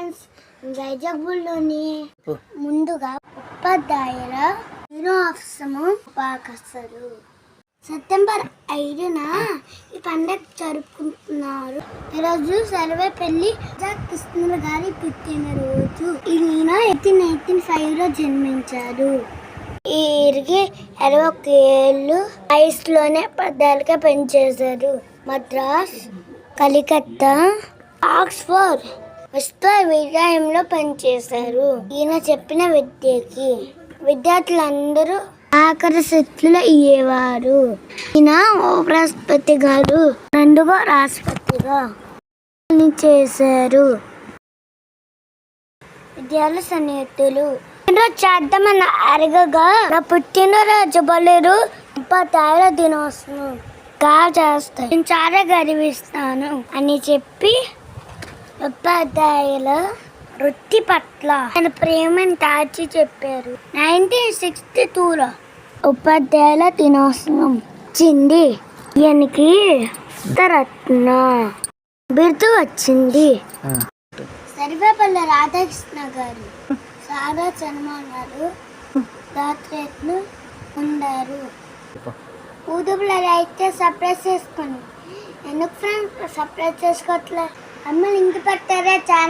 Friends, వైజాగ్లోని ముందుగా ఉపాధ్యాయుల దినోత్సవం ఉపాకస్తారు. సెప్టెంబర్ 5న ఈ పండుగ జరుపుకుంటున్నారు. ఈరోజు సర్వేపల్లి కృష్ణుల గారి పుట్టినరోజు. ఈయన 1885లో జన్మించారు. ఈయనకి 21 ఏళ్ళు వయసులోనే పద్దాలుగా పనిచేశారు. మద్రాస్, కలికత్తా, ఆక్స్ఫర్డ్ విశ్వవిద్యాలయంలో పనిచేశారు. ఈయన చెప్పిన విద్యకి విద్యార్థులందరూ ఆకర్షితులు అయ్యేవారు. ఈయన ఉపరాష్ట్రపతి గారు 2వ రాష్ట్రపతిగా పనిచేశారు. విద్యార్థుల సన్నిహితులు చేద్దామని అరగగా నా పుట్టినరోజు బలురు ఉపాధ్యాయుల దినోత్సవం చేస్తాను, నేను చాలా గర్విస్తాను అని చెప్పి ఉపాధ్యాయుల వృత్తి పట్ల ఆయన ప్రేమను దాచి చెప్పారు. 1962లో ఉపాధ్యాయుల దినోత్సవం వచ్చింది. ఈయనకి రత్న బిరుదు వచ్చింది. సర్వేపల్లి రాధాకృష్ణ గారు, సారా చన్మా గారు డాక్టరేట్లు పొందారు. యూట్యూబ్లో అయితే సబ్స్క్రైబ్ చేసుకోండి. ఎందుకు ఫ్రెండ్స్ సబ్స్క్రైబ్ చేసుకోవట్లే? అమ్మ లింక్ పెట్టారా ఛానల్